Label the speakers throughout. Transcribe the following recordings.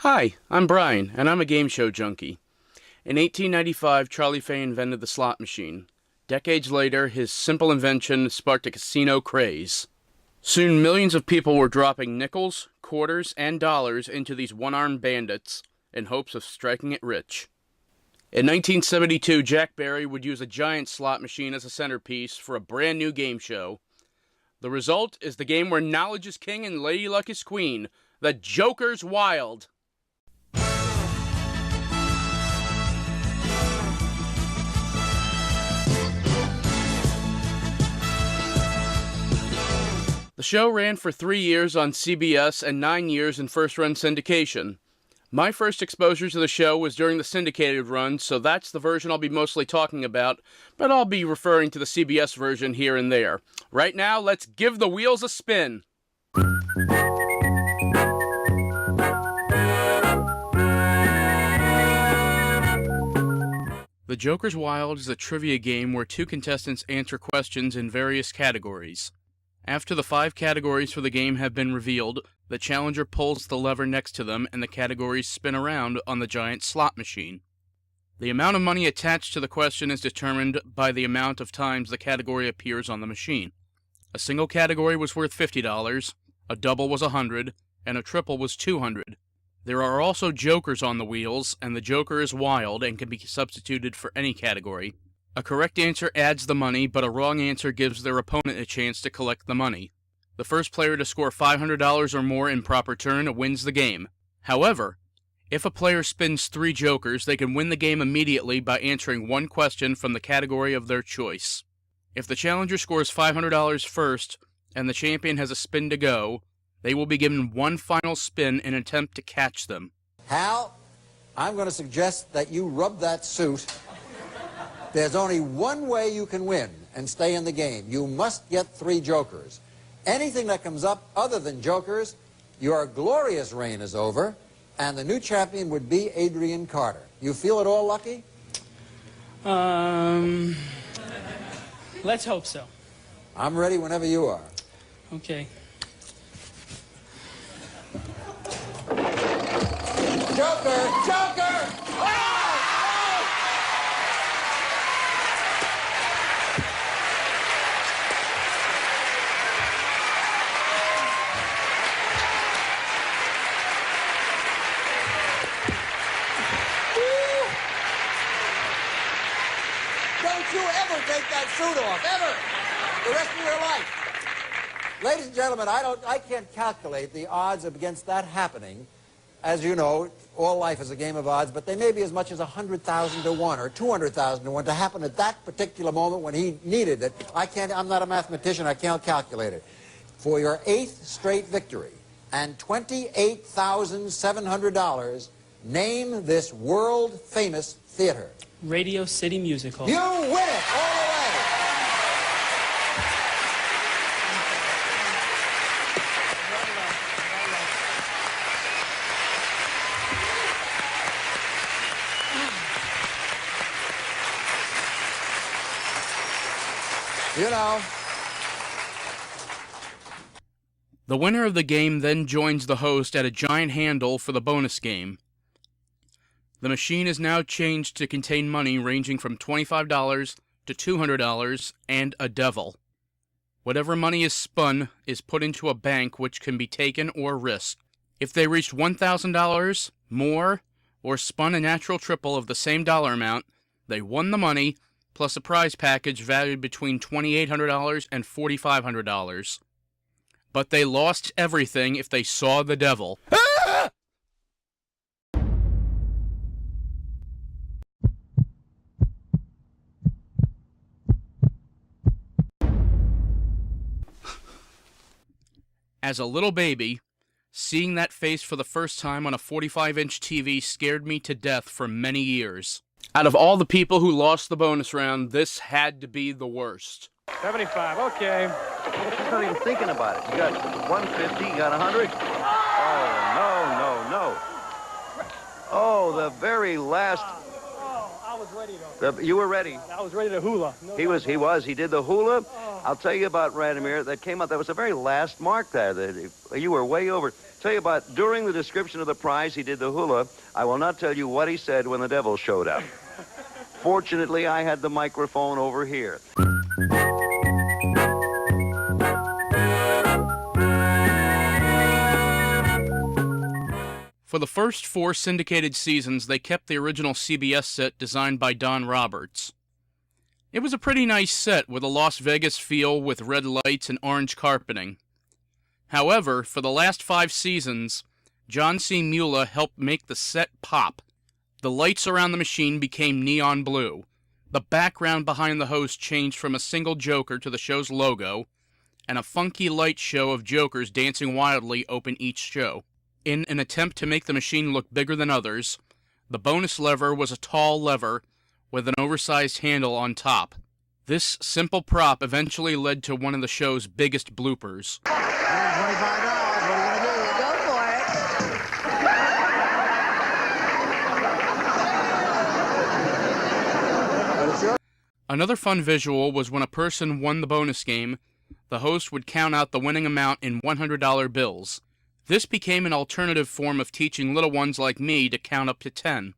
Speaker 1: Hi, I'm Brian, and I'm a game show junkie. In 1895, Charlie Fay invented the slot machine. Decades later, his simple invention sparked a casino craze. Soon, millions of people were dropping nickels, quarters, and dollars into these one-armed bandits in hopes of striking it rich. In 1972, Jack Barry would use a giant slot machine as a centerpiece for a brand new game show. The result is the game where knowledge is king and Lady Luck is queen, The Joker's Wild. The show ran for 3 years on CBS and 9 years in first-run syndication. My first exposure to the show was during the syndicated run, so that's the version I'll be mostly talking about, but I'll be referring to the CBS version here and there. Right now, let's give the wheels a spin. The Joker's Wild is a trivia game where two contestants answer questions in various categories. After the 5 categories for the game have been revealed, the challenger pulls the lever next to them and the categories spin around on the giant slot machine. The amount of money attached to the question is determined by the amount of times the category appears on the machine. A single category was worth $50, a double was $100, and a triple was $200. There are also jokers on the wheels, and the joker is wild and can be substituted for any category. A correct answer adds the money, but a wrong answer gives their opponent a chance to collect the money. The first player to score $500 or more in proper turn wins the game. However, if a player spins 3 jokers, they can win the game immediately by answering one question from the category of their choice. If the challenger scores $500 first, and the champion has a spin to go, they will be given one final spin in an attempt to catch them.
Speaker 2: Hal, I'm going to suggest that you rub that suit. There's only one way you can win and stay in the game. You must get 3 jokers. Anything that comes up other than jokers, your glorious reign is over, and the new champion would be Adrian Carter. You feel at all lucky?
Speaker 3: Let's hope so.
Speaker 2: I'm ready whenever you are.
Speaker 3: Okay.
Speaker 2: Joker! Joker! Don't you ever take that suit off, ever, the rest of your life. Ladies and gentlemen, I can't calculate the odds against that happening. As you know, all life is a game of odds, but they may be as much as 100,000 to 1 or 200,000 to 1 to happen at that particular moment when he needed it. I'm not a mathematician, I can't calculate it. For your 8th straight victory and $28,700, name this world-famous theater.
Speaker 3: Radio City Music Hall.
Speaker 2: You win it all the way. You know.
Speaker 1: The winner of the game then joins the host at a giant handle for the bonus game. The machine is now changed to contain money ranging from $25 to $200 and a devil. Whatever money is spun is put into a bank which can be taken or risked. If they reached $1,000, more, or spun a natural triple of the same dollar amount, they won the money, plus a prize package valued between $2,800 and $4,500. But they lost everything if they saw the devil. Ah! As a little baby, seeing that face for the first time on a 45-inch TV scared me to death for many years. Out of all the people who lost the bonus round, this had to be the worst.
Speaker 4: 75, okay.
Speaker 5: He's not even thinking about it. You got 150, you got 100. Oh, no. Oh, the very last.
Speaker 4: I was ready, though.
Speaker 5: You were ready.
Speaker 4: I was ready to hula.
Speaker 5: He was. He did the hula. I'll tell you about Radomir. That came out. That was the very last mark there. You were way over. Tell you about, during the description of the prize, he did the hula. I will not tell you what he said when the devil showed up. Fortunately, I had the microphone over here.
Speaker 1: For the first 4 syndicated seasons, they kept the original CBS set designed by Don Roberts. It was a pretty nice set with a Las Vegas feel with red lights and orange carpeting. However, for the last 5 seasons, John C. Mula helped make the set pop. The lights around the machine became neon blue. The background behind the host changed from a single Joker to the show's logo, and a funky light show of Jokers dancing wildly opened each show. In an attempt to make the machine look bigger than others, the bonus lever was a tall lever with an oversized handle on top. This simple prop eventually led to one of the show's biggest bloopers.
Speaker 4: $25, what are you going to do? Go for it.
Speaker 1: Another fun visual was when a person won the bonus game, the host would count out the winning amount in $100 bills. This became an alternative form of teaching little ones like me to count up to 10.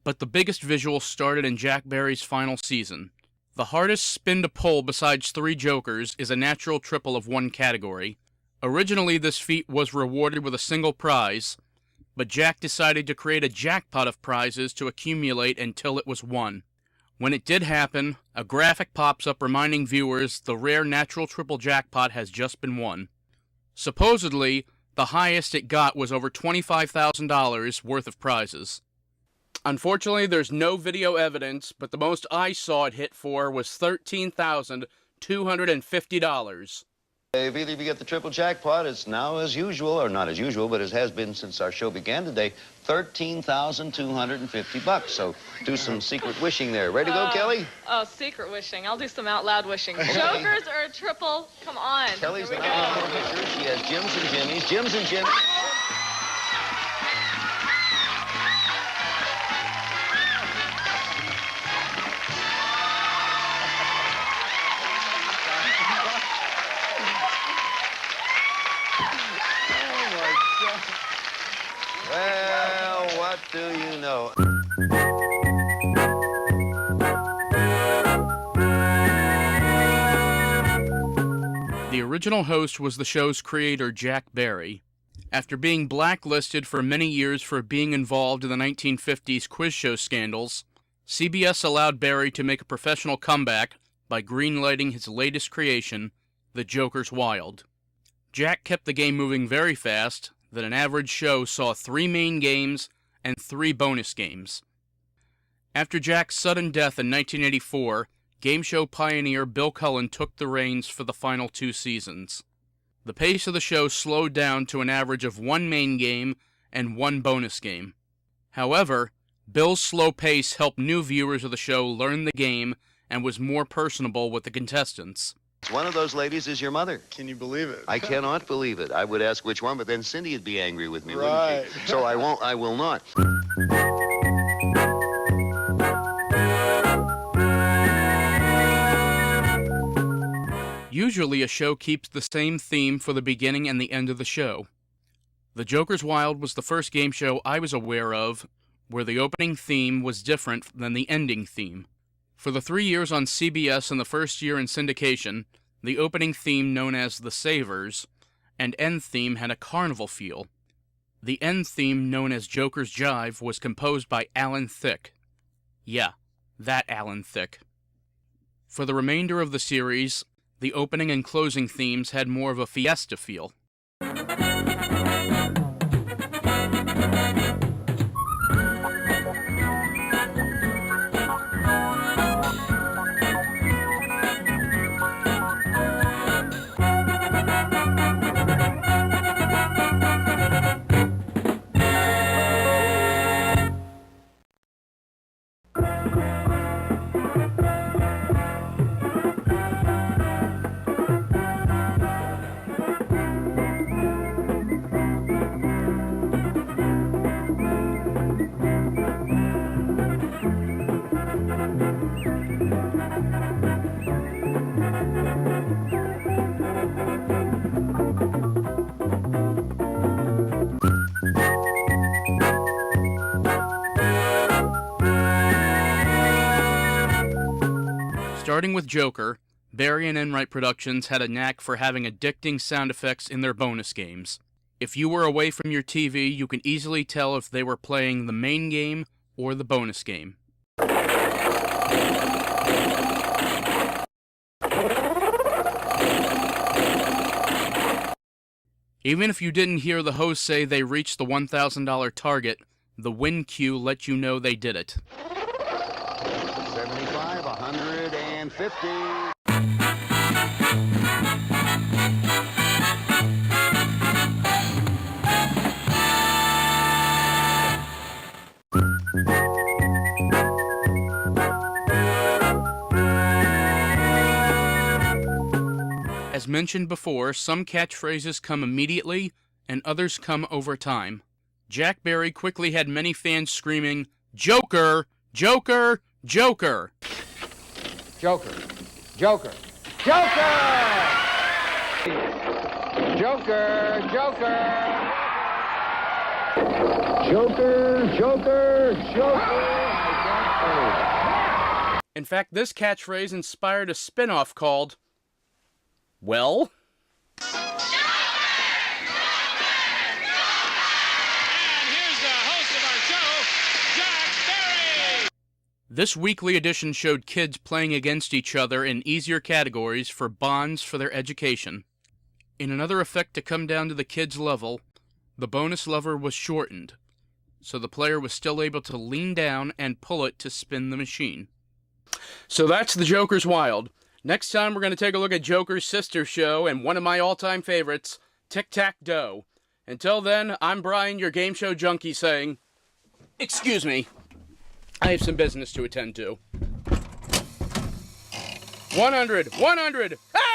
Speaker 1: But the biggest visual started in Jack Barry's final season. The hardest spin to pull besides 3 Jokers is a natural triple of 1 category. Originally, this feat was rewarded with a single prize, but Jack decided to create a jackpot of prizes to accumulate until it was won. When it did happen, a graphic pops up reminding viewers the rare natural triple jackpot has just been won. Supposedly, the highest it got was over $25,000 worth of prizes. Unfortunately, there's no video evidence, but the most I saw it hit for was $13,250.
Speaker 5: If either of you get the triple jackpot, it's now as usual, or not as usual, but it has been since our show began today, $13,250. So do some secret wishing there. Ready to go, Kelly?
Speaker 6: Oh, secret wishing. I'll do some out loud wishing. Jokers or a triple? Come on.
Speaker 5: Kelly's
Speaker 6: Here
Speaker 5: an
Speaker 6: we go.
Speaker 5: out loud wisher. She has Jims and Jimmys. Jims and Jimmys. Well, what do you know?
Speaker 1: The original host was the show's creator, Jack Barry. After being blacklisted for many years for being involved in the 1950s quiz show scandals, CBS allowed Barry to make a professional comeback by greenlighting his latest creation, The Joker's Wild. Jack kept the game moving very fast, that an average show saw 3 main games and 3 bonus games. After Jack's sudden death in 1984, game show pioneer Bill Cullen took the reins for the final 2 seasons. The pace of the show slowed down to an average of 1 main game and 1 bonus game. However, Bill's slow pace helped new viewers of the show learn the game and was more personable with the contestants.
Speaker 5: One of those ladies is your mother.
Speaker 7: Can you believe it?
Speaker 5: I cannot believe it. I would ask which one, but then Cindy would be angry with me,
Speaker 7: Right.
Speaker 5: wouldn't she? So I will not.
Speaker 1: Usually a show keeps the same theme for the beginning and the end of the show. The Joker's Wild was the first game show I was aware of where the opening theme was different than the ending theme. For the 3 years on CBS and the first year in syndication, the opening theme, known as The Savers, and end theme had a carnival feel. The end theme, known as Joker's Jive, was composed by Alan Thicke. Yeah, that Alan Thicke. For the remainder of the series, the opening and closing themes had more of a fiesta feel. Starting with Joker, Barry and Enright Productions had a knack for having addicting sound effects in their bonus games. If you were away from your TV, you can easily tell if they were playing the main game or the bonus game. Even if you didn't hear the host say they reached the $1,000 target, the win cue let you know they did it.
Speaker 4: 75, 150.
Speaker 1: As mentioned before, some catchphrases come immediately and others come over time. Jack Barry quickly had many fans screaming, "Joker! Joker! Joker!"
Speaker 2: Joker. Joker. Joker! Joker! Joker!
Speaker 4: Joker, Joker, Joker. I
Speaker 1: In fact, this catchphrase inspired a spin-off called, Well? This weekly edition showed kids playing against each other in easier categories for bonds for their education. In another effect to come down to the kids' level, the bonus lever was shortened, so the player was still able to lean down and pull it to spin the machine. So that's the Joker's Wild. Next time we're going to take a look at Joker's sister show and one of my all-time favorites, Tic-Tac-Doe. Until then, I'm Brian, your game show junkie, saying, excuse me, I have some business to attend to. 100! 100! Ah!